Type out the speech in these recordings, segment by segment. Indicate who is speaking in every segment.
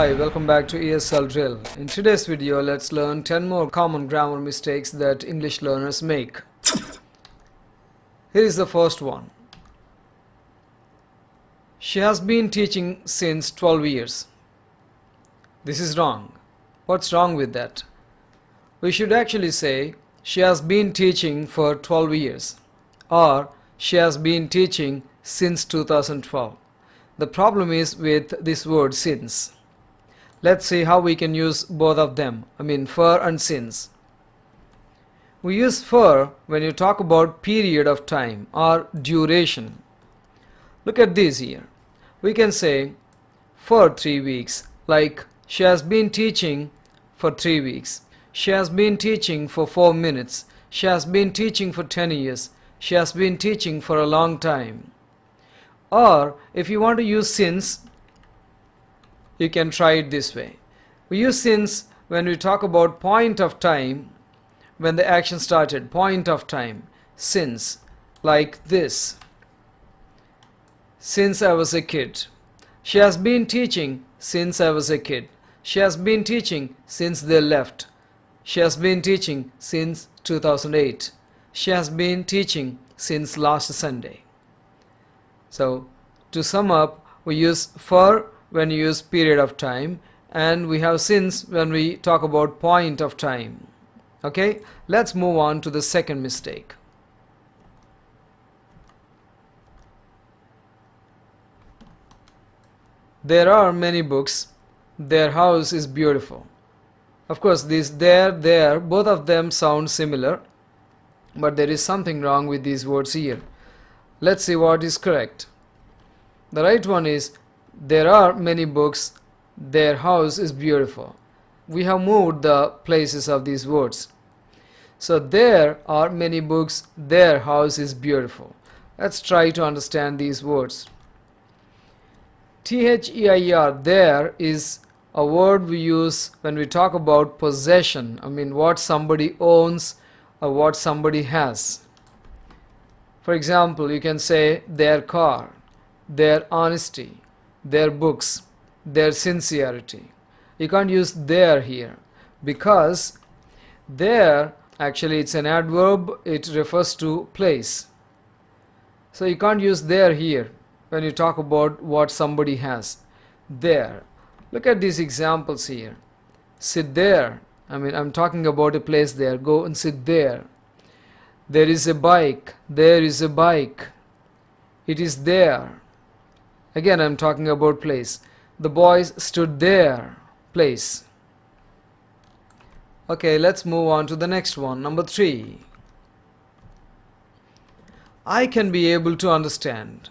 Speaker 1: Hi, welcome back to ESL Drill. In today's video, let's learn 10 more common grammar mistakes that English learners make. Here is the first one. She has been teaching since 12 years. This is wrong. What's wrong with that? We should actually say, she has been teaching for 12 years. Or, she has been teaching since 2012. The problem is with this word since. Let's see how we can use both of them. For and since. We use for when you talk about period of time or duration. Look at this here. We can say for 3 weeks, like she has been teaching for 3 weeks. She has been teaching for 4 minutes. She has been teaching for 10 years. She has been teaching for a long time. Or if you want to use since, you can try it this way. We use since when we talk about point of time, when the action started, point of time, since, like this. Since I was a kid. She has been teaching since I was a kid. She has been teaching since they left. She has been teaching since 2008. She has been teaching since last Sunday. So, to sum up, we use for when you use period of time, and we have since when we talk about point of time. Okay, let's move on to the second mistake. There are many books. Their house is beautiful. Of course, this there, both of them sound similar, but there is something wrong with these words here. Let's see what is correct. The right one is, there are many books, their house is beautiful. We have moved the places of these words. So there are many books, their house is beautiful. Let's try to understand these words. Their, there, is a word we use when we talk about possession. What somebody owns or what somebody has. For example, you can say their car, their honesty, their books, their sincerity. You can't use their here because there, actually it's an adverb, it refers to place. So you can't use there here when you talk about what somebody has. There. Look at these examples here. Sit there. I'm talking about a place there. Go and sit there. There is a bike. There is a bike. It is there. Again, I'm talking about place. The boys stood there. Place. Okay, let's move on to the next one. Number 3. I can be able to understand.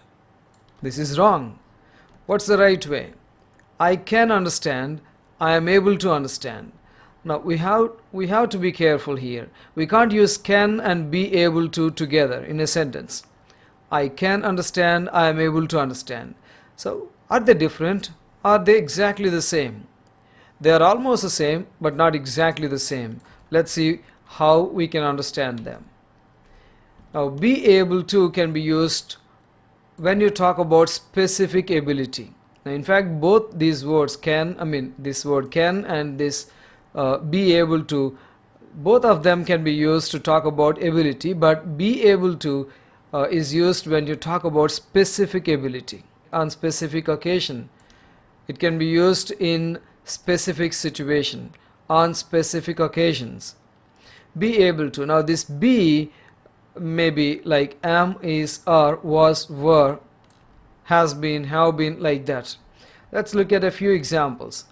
Speaker 1: This is wrong. What's the right way? I can understand. I am able to understand. Now we have to be careful here. We can't use can and be able to together in a sentence. I can understand. I am able to understand. So are they different? Are they exactly the same? They are almost the same, but not exactly the same. Let's see how we can understand them. Now be able to can be used when you talk about specific ability. Now, in fact, both these words can, this word can and this be able to, both of them can be used to talk about ability, but be able to is used when you talk about specific ability on specific occasion. It can be used in specific situation on specific occasions. Be able to. Now this be may be like am, is, are, was, were, has been, have been, like that. Let's look at a few examples.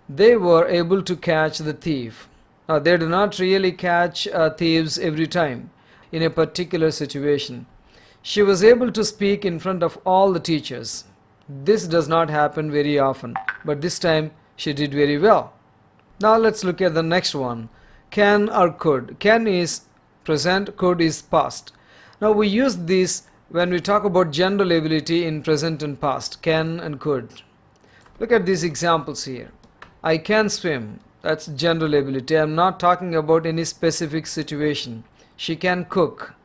Speaker 1: They were able to catch the thief. Now they do not really catch thieves every time in a particular situation. She was able to speak in front of all the teachers. This does not happen very often, but this time she did very well. Now let's look at the next one. Can or could. Can is present, could is past. Now we use this when we talk about general ability in present and past. Can and could. Look at these examples here. I can swim. That's general ability. I'm not talking about any specific situation. She can cook.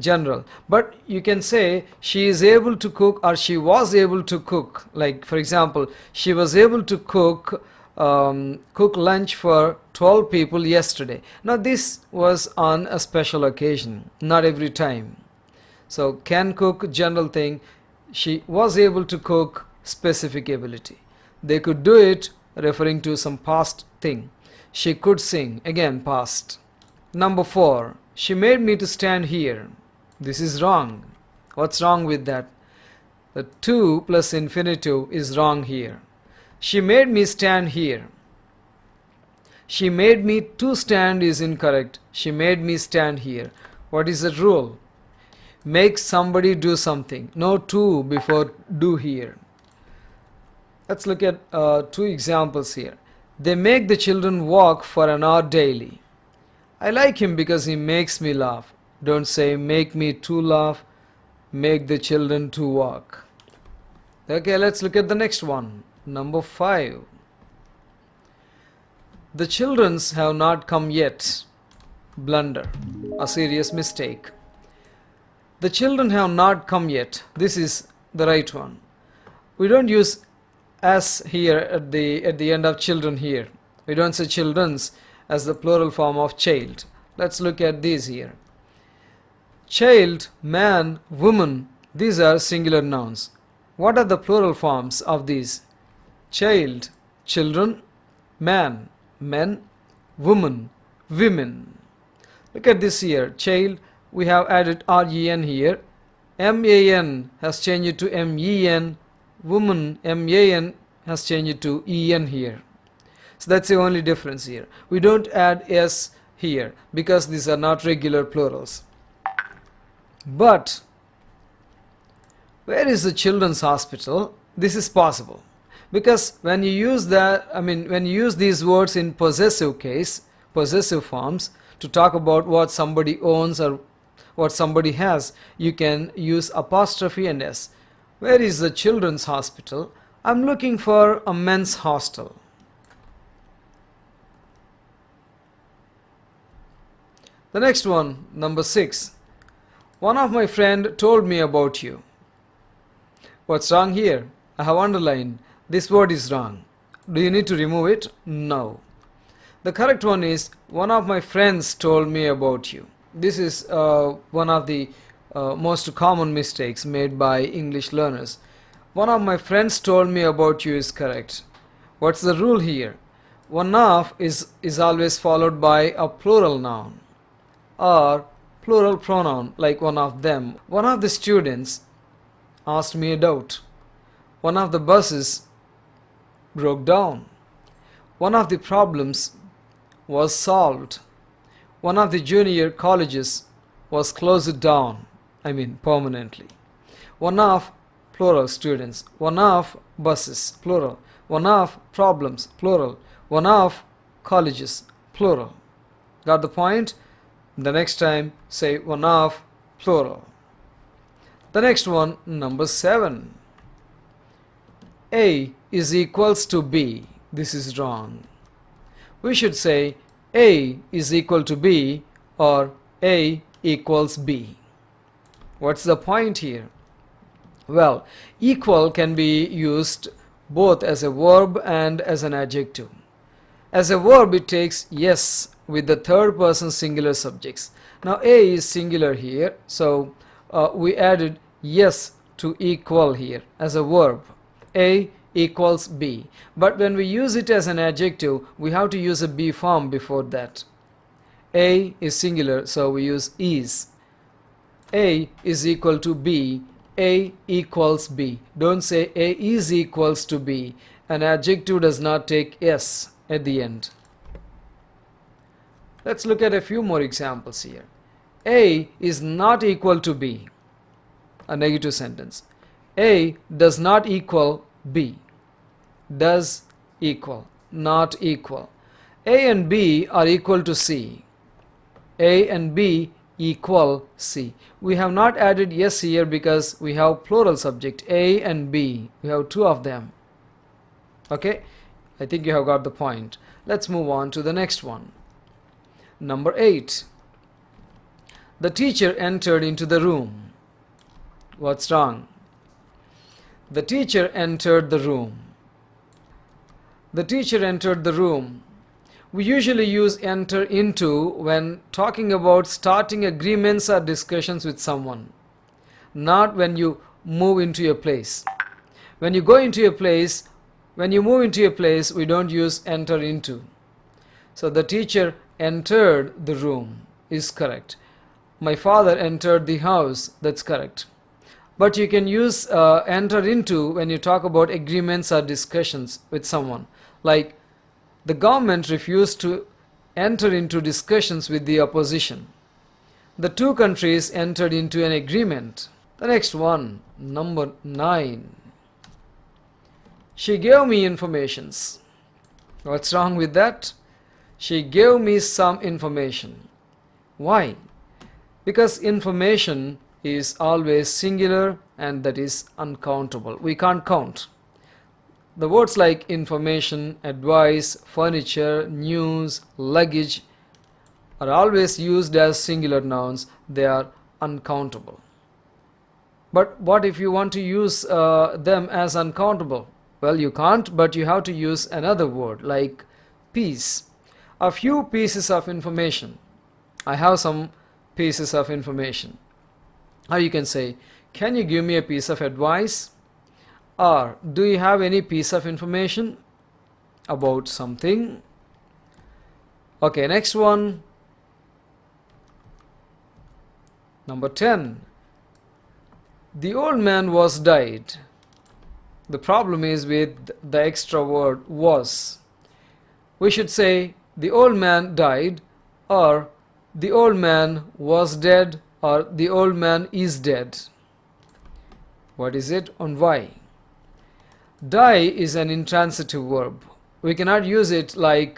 Speaker 1: general. But you can say she is able to cook or she was able to cook. Like for example, she was able to cook lunch for 12 people yesterday. Now this was on a special occasion, not every time. So can cook, general thing. She was able to cook, specific ability. They could do it, referring to some past thing. She could sing, again past. Number 4, she made me to stand here. This is wrong. What's wrong with that? The to plus infinitive is wrong here. She made me stand here. She made me to stand is incorrect. She made me stand here. What is the rule? Make somebody do something. No to before do here. Let's look at 2 examples here. They make the children walk for an hour daily. I like him because he makes me laugh. Don't say make me to laugh. Make the children to walk. Okay, let's look at the next one. Number 5. The children's have not come yet. Blunder. A serious mistake. The children have not come yet. This is the right one. We don't use as here at the end of children here. We don't say children's as the plural form of child. Let's look at these here. Child, man, woman, these are singular nouns. What are the plural forms of these? Child, children, man, men, woman, women. Look at this here. Child, we have added REN here. MAN has changed to MEN. Woman, MAN has changed to EN here. So that's the only difference here. We don't add S here because these are not regular plurals. But where is the children's hospital? This is possible because when you use when you use these words in possessive case, possessive forms, to talk about what somebody owns or what somebody has, you can use apostrophe and S. Where is the children's hospital? I'm looking for a men's hostel. The next one, number 6. One of my friend told me about you. What's wrong here? I have underlined. This word is wrong. Do you need to remove it? No. The correct one is one of my friends told me about you. This is one of the most common mistakes made by English learners. One of my friends told me about you is correct. What's the rule here? One of is always followed by a plural noun or plural pronoun like one of them. One of the students asked me a doubt. One of the buses broke down. One of the problems was solved. One of the junior colleges was closed down. Permanently. One of plural students. One of buses plural. One of problems plural. One of colleges plural. Got the point? The next time say one of plural. The next one, number 7. A is equals to B. This is wrong. We should say A is equal to B or A equals B. What's the point here? Well, equal can be used both as a verb and as an adjective. As a verb, it takes yes with the third person singular subjects. Now A is singular here, so we added yes to equal here as a verb. A equals B. But when we use it as an adjective, we have to use a be form before that. A is singular, so we use is. A is equal to B. A equals B. Don't say A is equals to B. An adjective does not take S at the end. Let's look at a few more examples here. A is not equal to B. A negative sentence. A does not equal B. Does equal, not equal. A and B are equal to C. A and B equal C. We have not added yes here because we have plural subject A and B. We have 2 of them. Okay, I think you have got the point. Let's move on to the next one. Number 8. The teacher entered into the room. What's wrong? The teacher entered the room. The teacher entered the room. We usually use enter into when talking about starting agreements or discussions with someone, not when you move into a place. When you go into a place, when you move into a place, we don't use enter into. So the teacher entered the room is correct. My father entered the house, that's correct. But you can use enter into when you talk about agreements or discussions with someone. Like, the government refused to enter into discussions with the opposition. The two countries entered into an agreement. The next one, number 9. She gave me informations. What's wrong with that? She gave me some information. Why? Because information is always singular and that is uncountable. We can't count. The words like information, advice, furniture, news, luggage are always used as singular nouns. They are uncountable. But what if you want to use them as uncountable? Well, you can't, but you have to use another word like piece. A few pieces of information. I have some pieces of information. Or you can say, can you give me a piece of advice? Or do you have any piece of information about something? Okay, next one. Number 10. The old man was died. The problem is with the extra word was. We should say the old man died, or the old man was dead, or the old man is dead. What is it and why? Die is an intransitive verb. We cannot use it like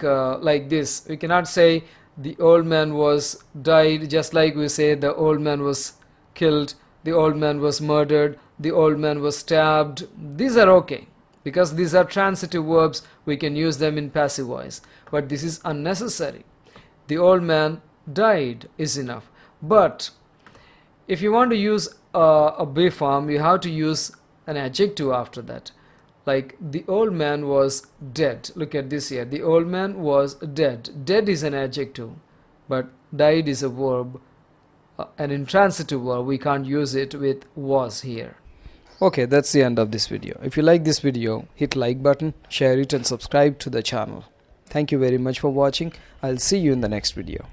Speaker 1: this. We cannot say the old man was died just like we say the old man was killed, the old man was murdered, the old man was stabbed. These are okay because these are transitive verbs. We can use them in passive voice. But this is unnecessary. The old man died is enough. But if you want to use a be form, you have to use an adjective after that. Like the old man was dead. Look at this here. The old man was dead. Dead is an adjective, but died is a verb, an intransitive verb. We can't use it with was here. Okay, that's the end of this video. If you like this video, hit like button, share it and subscribe to the channel. Thank you very much for watching. I'll see you in the next video.